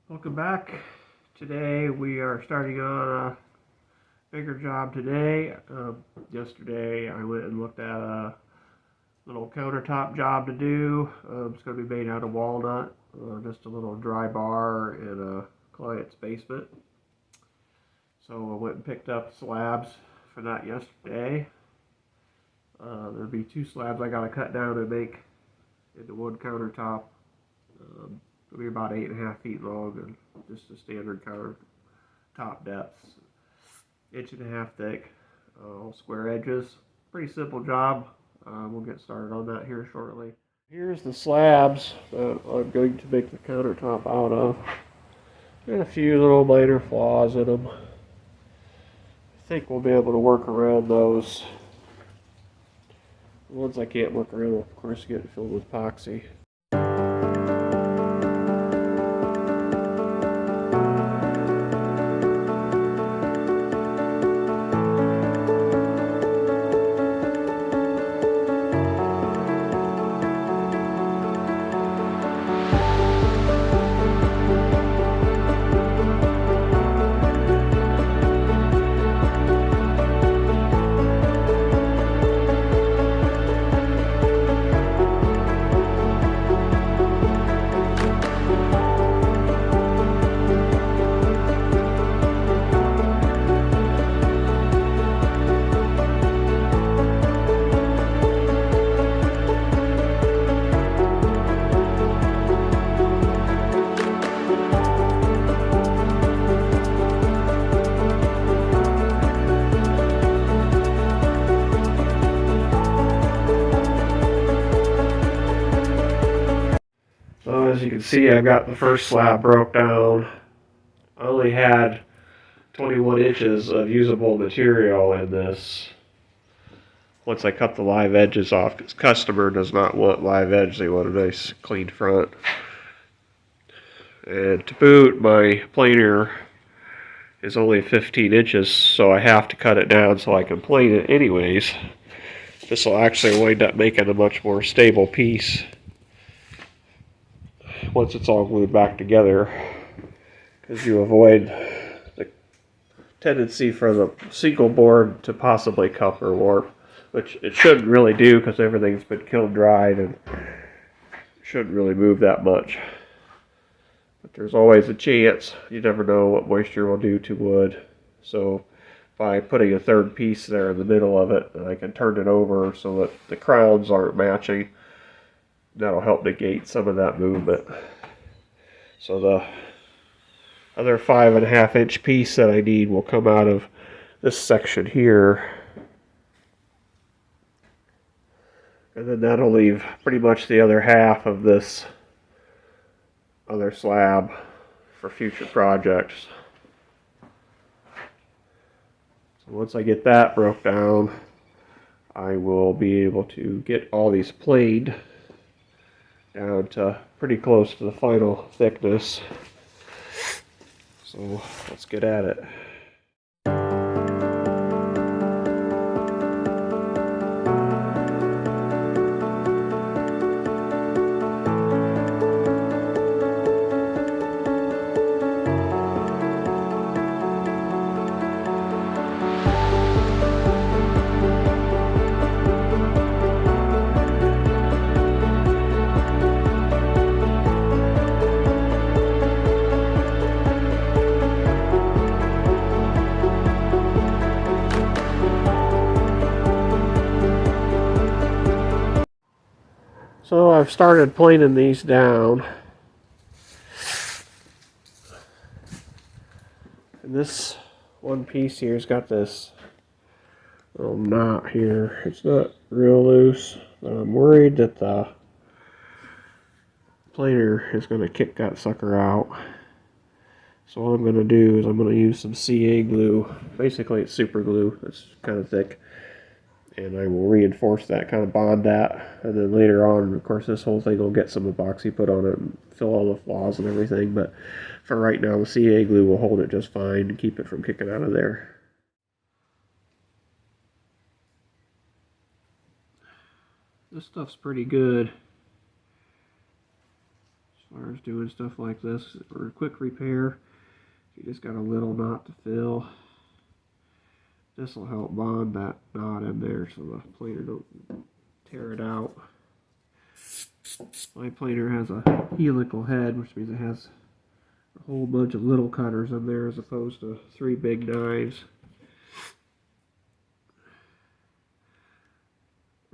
Welcome back. Today we are starting on a bigger job today. Yesterday I went and looked at a little countertop job to do. It's going to be made out of walnut, just a little dry bar in a client's basement. So I went and picked up slabs for that yesterday. There'll be two slabs I got to cut down and make into one countertop. It'll be about 8.5 feet long and just a standard countertop depth. 1.5 thick, all square edges. Pretty simple job. We'll get started on that here shortly. Here's the slabs that I'm going to make the countertop out of. Got a few little minor flaws in them. I think we'll be able to work around those. The ones I can't work around, of course, get filled with epoxy. As you can see, I got the first slab broke down. I only had 21 inches of usable material in this. Once I cut the live edges off, because customer does not want live edge, they want a nice clean front. And to boot, my planer is only 15 inches, so I have to cut it down so I can plane it anyways. This will actually wind up making a much more stable piece once it's all glued back together, because you avoid the tendency for the single board to possibly cup or warp, which it shouldn't really do because everything's been kiln dried and shouldn't really move that much. But there's always a chance. You never know what moisture will do to wood. So by putting a third piece there in the middle of it, I can turn it over so that the crowns aren't matching. That'll help negate some of that movement. So the other 5.5 inch piece that I need will come out of this section here. And then that'll leave pretty much the other half of this other slab for future projects. So once I get that broke down, I will be able to get all these planed down to pretty close to the final thickness. So let's get at it. So I've started planing these down. And this one piece here's got this little knot here. It's not real loose, but I'm worried that the planer is going to kick that sucker out. So what I'm going to do is I'm going to use some CA glue. Basically it's super glue. It's kind of thick. And I will reinforce that, kind of bond that, and then later on, of course, this whole thing will get some epoxy put on it and fill all the flaws and everything, but for right now, the CA glue will hold it just fine and keep it from kicking out of there. This stuff's pretty good. Just far as doing stuff like this or a quick repair. You just got a little knot to fill. This will help bond that knot in there so the planer don't tear it out. My planer has a helical head, which means it has a whole bunch of little cutters in there as opposed to 3 big knives.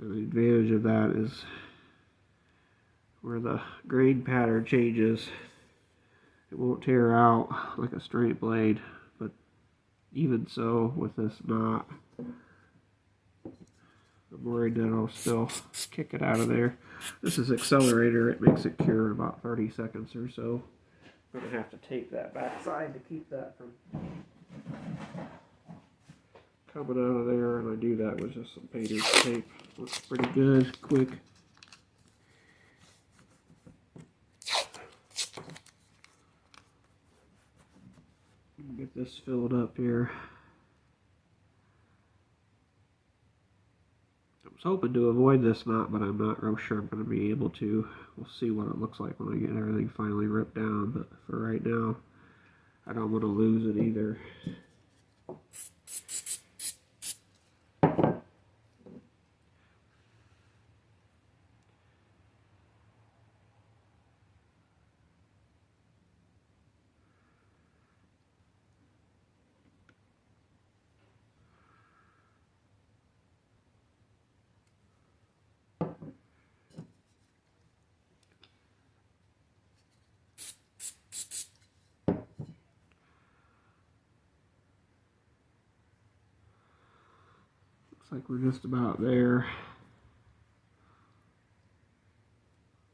And the advantage of that is where the grain pattern changes, it won't tear out like a straight blade, but even so with this knot, I'm worried that I'll still kick it out of there. This is accelerator, it makes it cure in about 30 seconds or so. I'm going to have to tape that backside to keep that from coming out of there, and I do that with just some painter's tape. Looks pretty good, quick. Get this filled up here. I was hoping to avoid this knot, but I'm not real sure I'm going to be able to. We'll see what it looks like when I get everything finally ripped down, but for right now, I don't want to lose it either. Like we're just about there.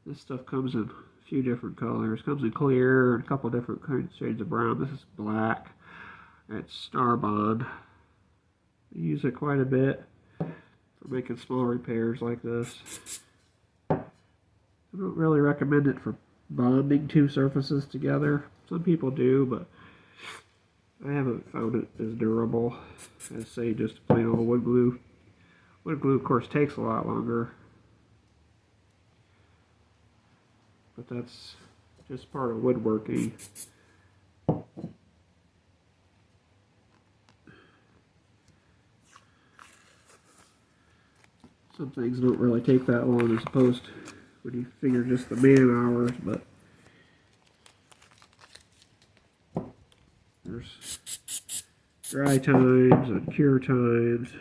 This stuff comes in a few different colors. Comes in clear and a couple different shades of brown. This is black. It's Star Bond. I use it quite a bit for making small repairs like this. I don't really recommend it for bonding two surfaces together. Some people do, but I haven't found it as durable as, say, just plain old wood glue. Wood glue, of course, takes a lot longer, but that's just part of woodworking. Some things don't really take that long as opposed to when you figure just the man hours, but there's dry times and cure times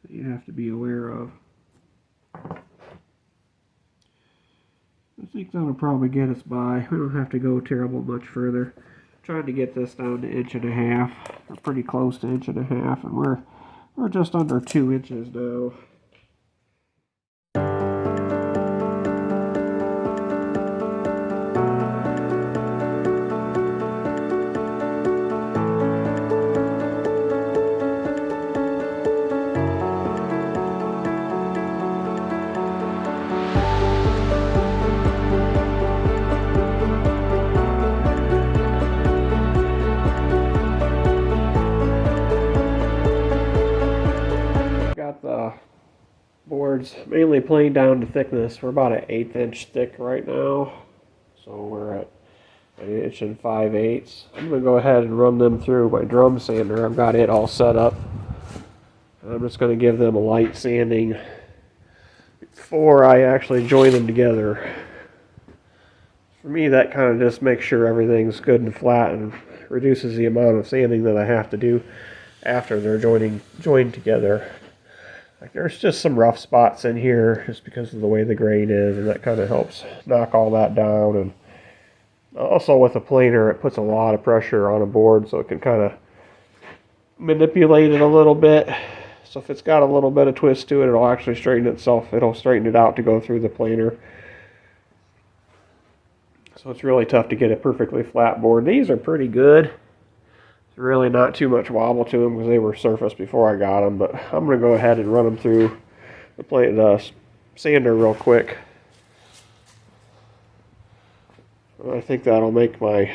that you have to be aware of. I think that'll probably get us by. We don't have to go terrible much further. I'm trying to get this down to 1.5 inches. We're pretty close to 1.5 inches, and we're just under 2 inches now. The boards mainly planed down to thickness. We're about an 1/8 inch thick right now, so we're at 1 5/8 inches. I'm going to go ahead and run them through my drum sander. I've got it all set up. I'm just going to give them a light sanding before I actually join them together. For me, that kind of just makes sure everything's good and flat and reduces the amount of sanding that I have to do after they're joined together. Like, there's just some rough spots in here just because of the way the grain is, and that kind of helps knock all that down. And also with a planer, it puts a lot of pressure on a board, so it can kind of manipulate it a little bit. So if it's got a little bit of twist to it, it'll actually straighten itself. It'll straighten it out to go through the planer. So it's really tough to get a perfectly flat board. These are pretty good. There's really not too much wobble to them because they were surfaced before I got them, but I'm going to go ahead and run them through the sander real quick. I think that'll make my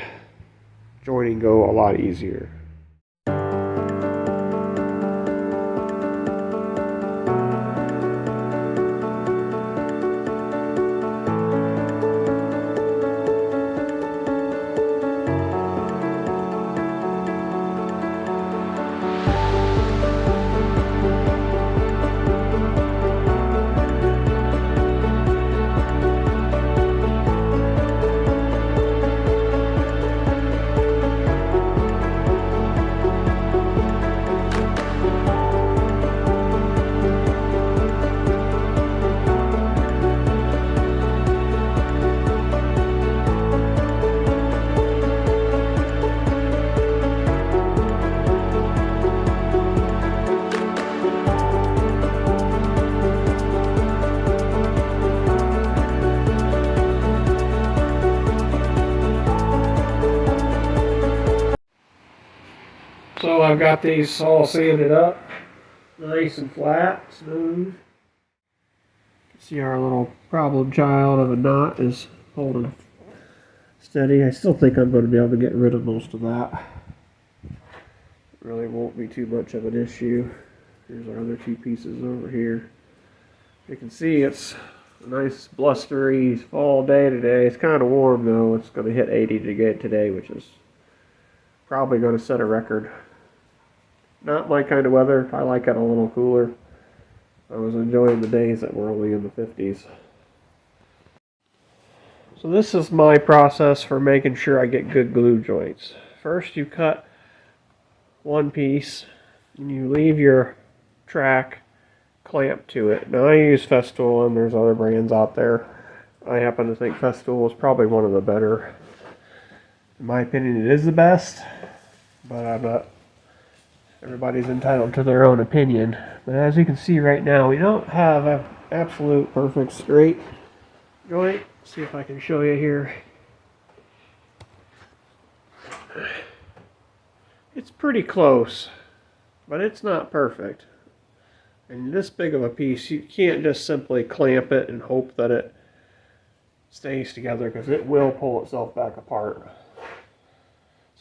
joining go a lot easier. So I've got these all sanded up, nice and flat, smooth. See, our little problem child of a knot is holding steady. I still think I'm going to be able to get rid of most of that. It really won't be too much of an issue. Here's our other two pieces over here. You can see it's a nice blustery fall day today. It's kind of warm though. It's going to hit 80 today, which is probably going to set a record. Not my kind of weather. I like it a little cooler. I was enjoying the days that were only in the 50s. So this is my process for making sure I get good glue joints. First you cut one piece and you leave your track clamp to it. Now I use Festool and there's other brands out there. I happen to think Festool is probably one of the better. In my opinion it is the best, but I'm not. Everybody's entitled to their own opinion. But as you can see right now, we don't have an absolute perfect straight joint. See if I can show you here. It's pretty close, but it's not perfect. And this big of a piece, you can't just simply clamp it and hope that it stays together, because it will pull itself back apart.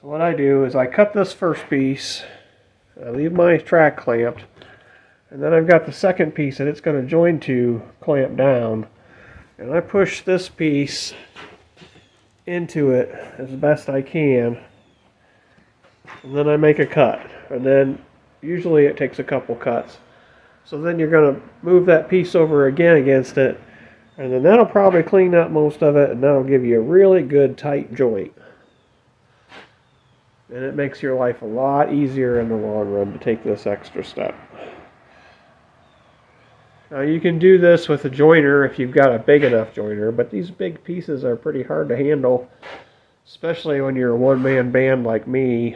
So what I do is I cut this first piece, I leave my track clamped, and then I've got the second piece that it's going to join to clamp down, and I push this piece into it as best I can, and then I make a cut, and then usually it takes a couple cuts. So then you're going to move that piece over again against it, and then that'll probably clean up most of it, and that'll give you a really good tight joint. And it makes your life a lot easier in the long run to take this extra step. Now you can do this with a joiner if you've got a big enough joiner, but these big pieces are pretty hard to handle, especially when you're a one-man band like me.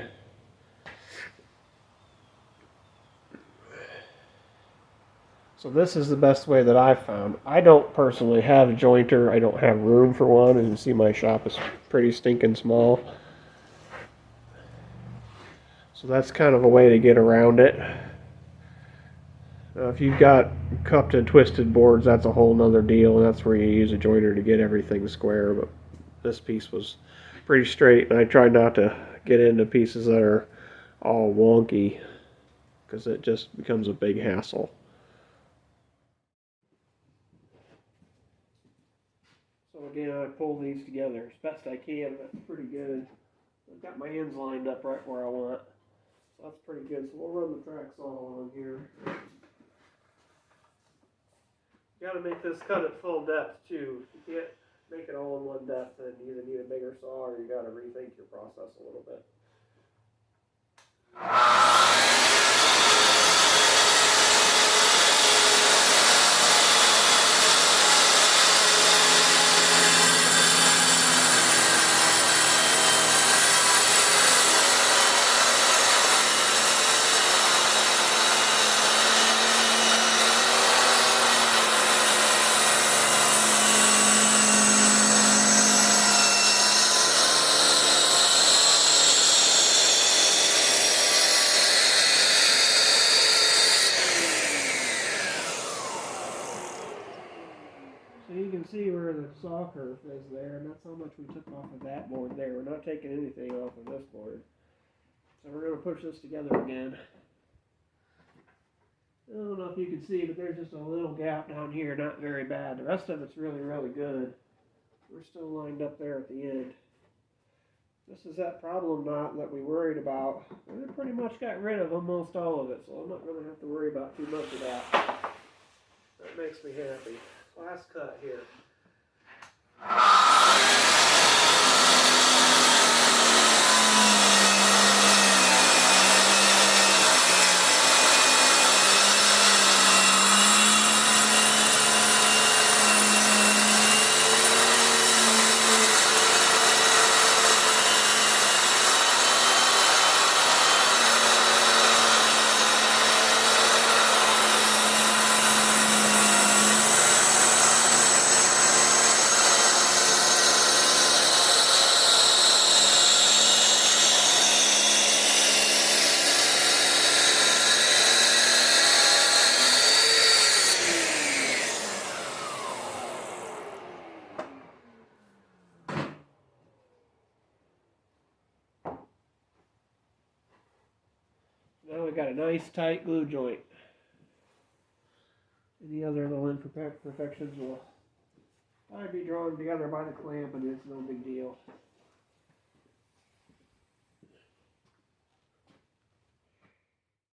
So this is the best way that I've found. I don't personally have a jointer. I don't have room for one. As you can see, my shop is pretty stinking small. So that's kind of a way to get around it. If you've got cupped and twisted boards, that's a whole nother deal, and that's where you use a joiner to get everything square. But this piece was pretty straight, and I tried not to get into pieces that are all wonky, because it just becomes a big hassle. So again, I pull these together as best I can. That's pretty good. I've got my ends lined up right where I want. So that's pretty good. So we'll run the track saw on here. You got to make this cut at full depth too. If you can't make it all in one depth, then you either need a bigger saw or you got to rethink your process a little bit. So you can see where the saw kerf is there, and that's how much we took off of that board there. We're not taking anything off of this board. So we're going to push this together again. I don't know if you can see, but there's just a little gap down here, not very bad. The rest of it's really, really good. We're still lined up there at the end. This is that problem knot that we worried about. We pretty much got rid of almost all of it, so I'm not going to have to worry about too much of that. That makes me happy. Last cut here. Now we got a nice tight glue joint. Any other little imperfections will probably be drawn together by the clamp, and it's no big deal.